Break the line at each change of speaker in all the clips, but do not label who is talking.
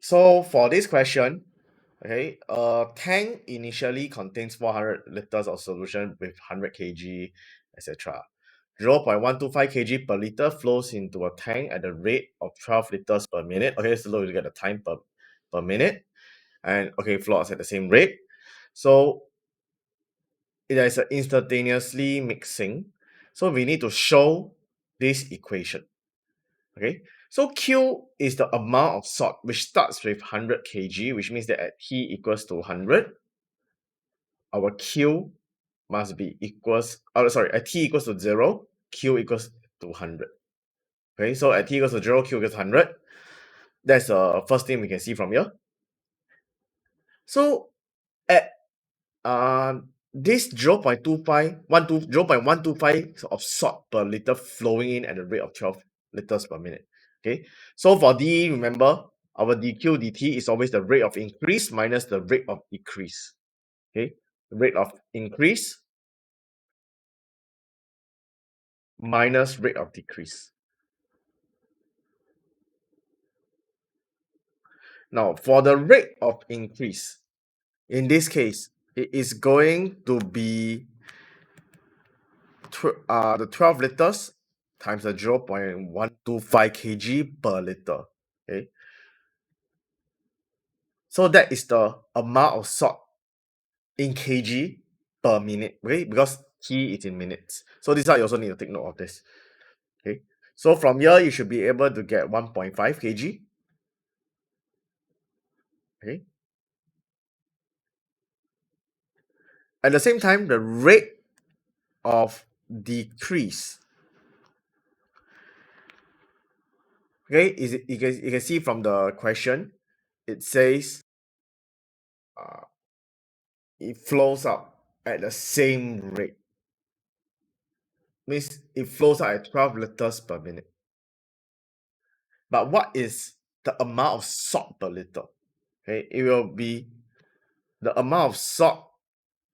So for this question, okay, a tank initially contains 400 liters of solution with 100 kg, etc. 0.125 kg per liter flows into a tank at the rate of 12 liters per minute. Okay, so look, you get the time per minute. And okay, flows at the same rate. So it is a instantaneously mixing. So we need to show this equation. Okay, so Q is the amount of salt which starts with 100 kg, which means that at T equals to 100, our Q must be equals, oh, sorry, at T equals to 0, Q equals to 100. Okay, so at T equals to 0, Q equals to 100. That's the first thing we can see from here. So at this 0.125 of salt per liter flowing in at the rate of 12 liters per minute. Okay, so for D, remember our dq dt is always the rate of increase minus the rate of decrease. Okay, rate of increase minus rate of decrease. Now for the rate of increase, in this case, it is going to be the 12 liters times the 0.125 kg per liter. Okay, so that is the amount of salt in kg per minute. Okay, because T is in minutes. So this one you also need to take note of this. Okay, so from here you should be able to get 1.5 kg. Okay, at the same time, the rate of decrease, okay, is it, you can see from the question, it says uh, it flows out at the same rate. Means it flows out at 12 liters per minute. But what is the amount of salt per liter? Okay, it will be the amount of salt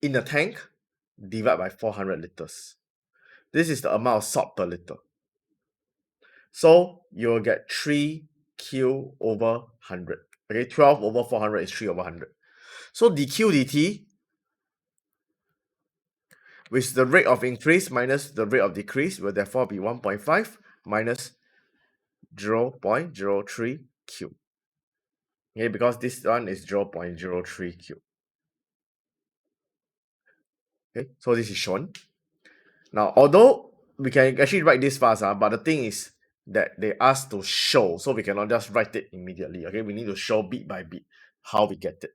in the tank divided by 400 liters. This is the amount of salt per liter. So you will get 3Q over 100. Okay, 12 over 400 is 3 over 100. So dq dt, with the rate of increase minus the rate of decrease, will therefore be 1.5 minus 0.03 Q. Okay, because this one is 0.03 Q. Okay, so this is shown. Now, although we can actually write this fast, but the thing is that they ask to show, so we cannot just write it immediately. Okay, we need to show bit by bit how we get it.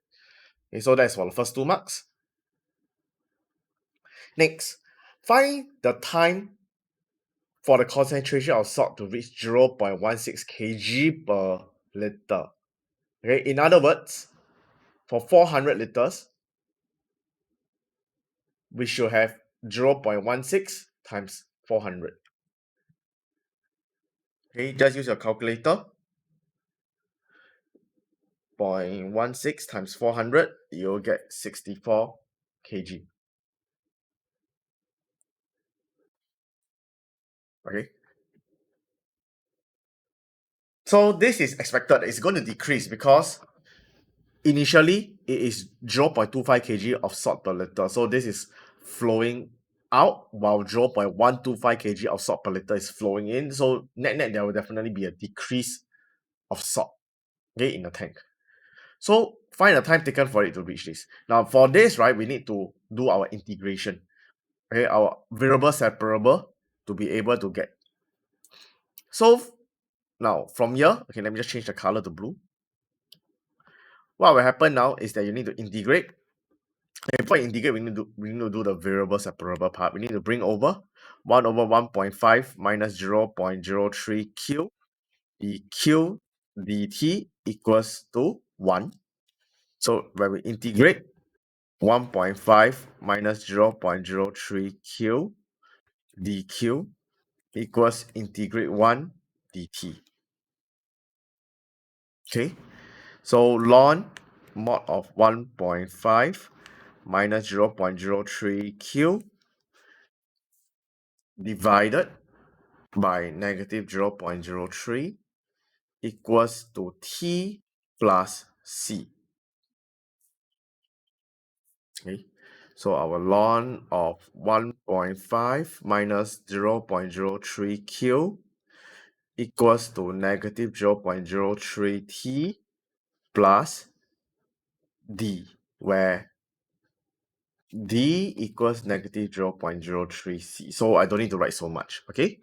Okay, so that's for the first 2 marks. Next, find the time for the concentration of salt to reach 0.16 kg per liter. Okay, in other words, for 400 liters, we should have 0.16 times 400. Okay, just use your calculator. 0.16 times 400, you'll get 64 kg. Okay. So this is expected. It's going to decrease because initially it is 0.25 kg of salt per liter. So this is flowing out while 0.125 kg of salt per liter is flowing in. So net there will definitely be a decrease of salt, okay, in the tank. So find the time taken for it to reach this. Now for this, right, we need to do our integration. Okay, our variable separable to be able to get. So now from here, okay, let me just change the color to blue. What will happen now is that you need to integrate. And before you integrate, we need to do the variable separable part. We need to bring over 1 over 1.5 minus 0.03 Q dq dt equals to 1. So when we integrate 1.5 minus 0.03 Q dq equals integrate 1 dt. Okay, so ln mod of 1.5 minus 0.03 Q divided by negative 0.03 equals to T plus C. Okay, so our ln of 1.5 minus 0.03Q equals to negative 0.03T plus D, where D equals negative 0.03C. So I don't need to write so much, okay?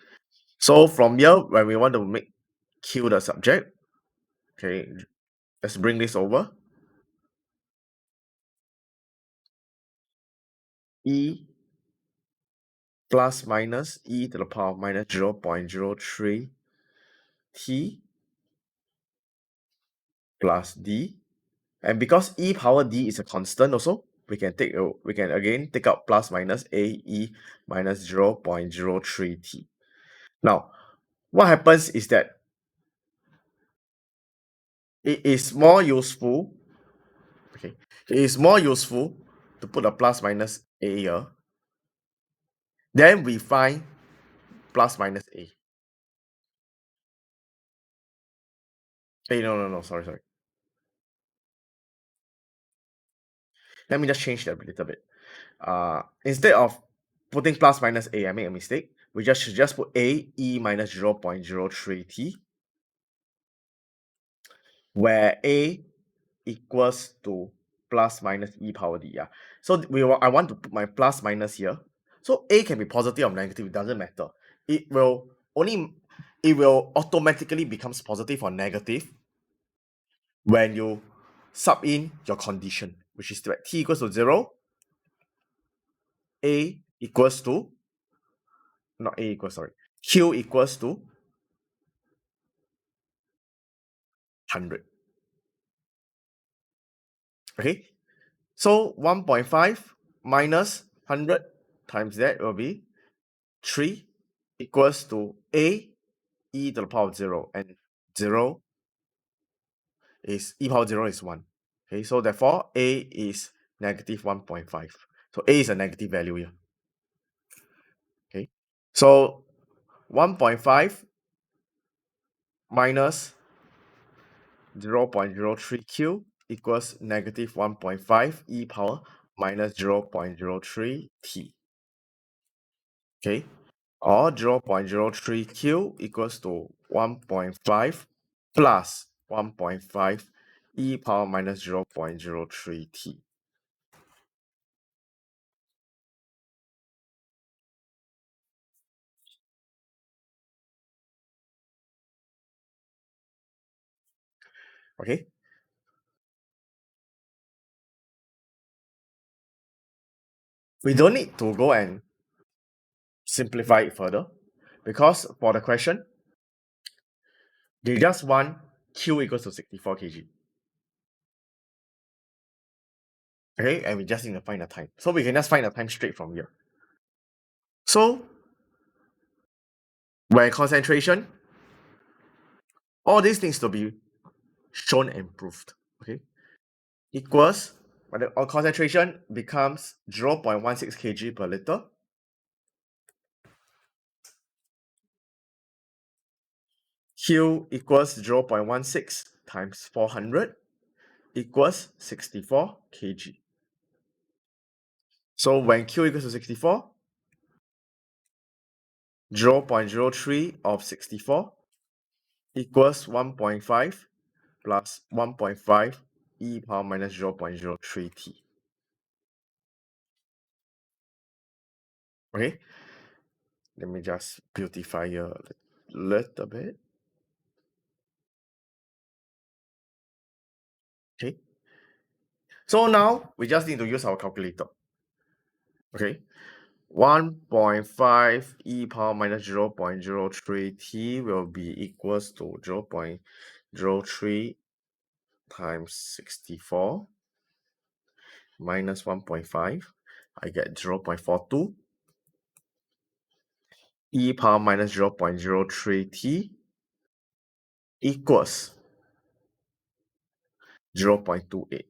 So from here, when we want to make Q the subject, okay, let's bring this over. E plus minus e to the power of minus 0.03 t plus d. And because e power d is a constant also, we can again take out plus minus a e minus 0.03 t. Now, what happens is that it is more useful, okay, it is more useful to put a plus minus a here. Then we find plus minus a. Hey, no, sorry. Let me just change that a little bit. Instead of putting plus minus a, I made a mistake. We should just put a e minus 0.03 t, where a equals to plus minus e power d. Yeah. So I want to put my plus minus here. So a can be positive or negative, it doesn't matter. It will only it will automatically becomes positive or negative when you sub in your condition, which is that t equals to 0, a equals to, not a equals, sorry, q equals to 100. Okay, so 1.5 minus 100 times that will be 3 equals to a e to the power of 0, and 0 is e power 0 is 1. Okay, so therefore a is negative 1.5. So a is a negative value here. Okay, so 1.5 minus 0.03Q equals negative 1.5 e power minus 0.03T. Okay, or 0.03Q equals to 1.5 plus 1.5 e power minus 0.03T. Okay, we don't need to go and simplify it further, because for the question, they just want Q equals to 64 kg. Okay, and we just need to find the time. So we can just find the time straight from here. So when concentration, all these things to be shown and proved. Okay, equals, when the concentration becomes 0.16 kg per liter, Q equals 0.16 times 400 equals 64 kg. So when Q equals to 64, 0.03 of 64 equals 1.5 plus 1.5 e power minus 0.03 t. Okay, let me just beautify here a little bit. Okay, so now we just need to use our calculator. Okay, 1.5 e power minus 0.03 t will be equals to 0.03 times 64 minus 1.5. I get 0.42 e power minus 0.03 t equals 0.28.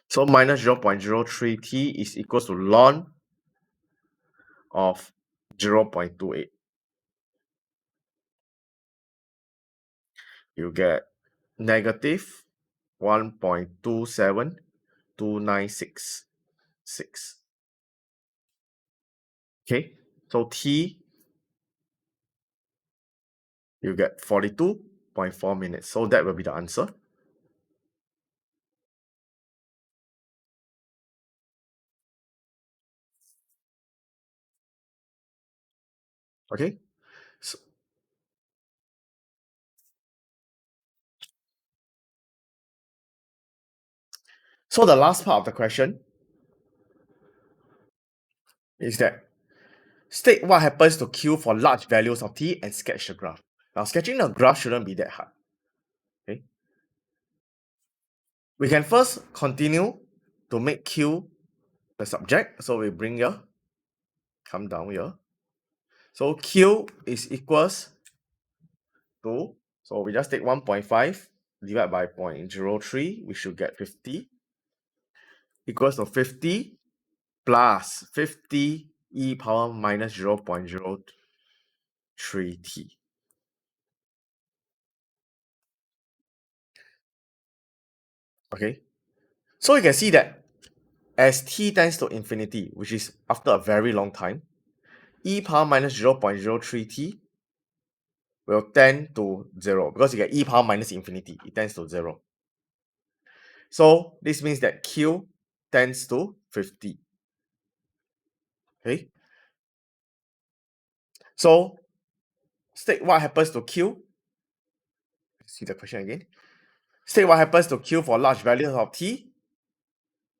So minus 0.03 t is equals to ln of 0.28. You get negative 1.27296. Okay, so T, you get 42.4 minutes. So that will be the answer. Okay, so, so the last part of the question is that state what happens to Q for large values of T and sketch the graph. Now, sketching the graph shouldn't be that hard. Okay, we can first continue to make Q the subject. So we bring here, come down here. So Q is equals to, so we just take 1.5 divided by 0.03, we should get 50, equals to 50 plus 50 e power minus 0.03 t. Okay, so you can see that as t tends to infinity, which is after a very long time, e power minus 0.03 t will tend to 0 because you get e power minus infinity, it tends to 0. So this means that Q tends to 50. Okay, so state what happens to Q. See the question again. State what happens to Q for large values of T.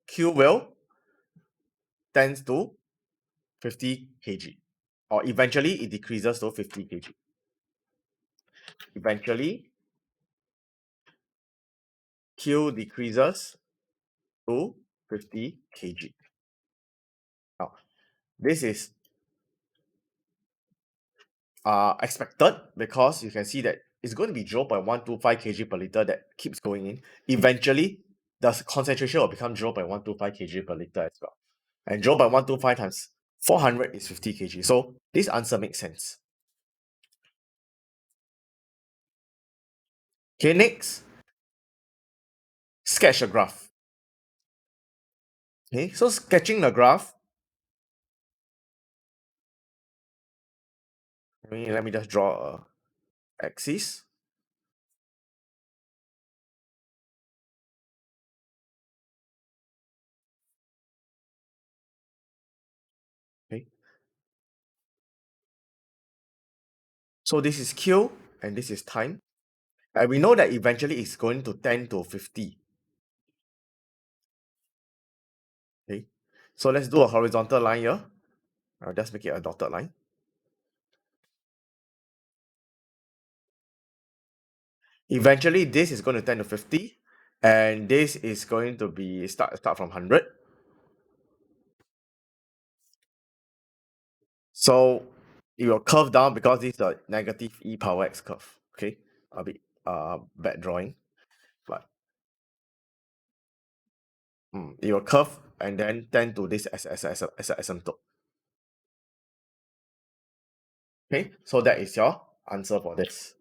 Q will tends to 50 kg, or eventually it decreases to 50 kg. Eventually, Q decreases to 50 kg. Now, this is expected because you can see that it's going to be 0.125 kg per liter that keeps going in. Eventually, the concentration will become 0.125 kg per liter as well. And 0.125 times 400 is 50 kg. So this answer makes sense. Okay, next, sketch a graph. Okay, so sketching the graph, let me just draw a axis. Okay, so this is Q and this is time. And we know that eventually it's going to tend to 50. Okay, so let's do a horizontal line here. I'll just make it a dotted line. Eventually, this is going to tend to 50, and this is going to be start from 100. So it will curve down because this is a negative e power x curve. Okay, a bit bad drawing, but it will curve and then tend to this as a asymptote. Okay, so that is your answer for this.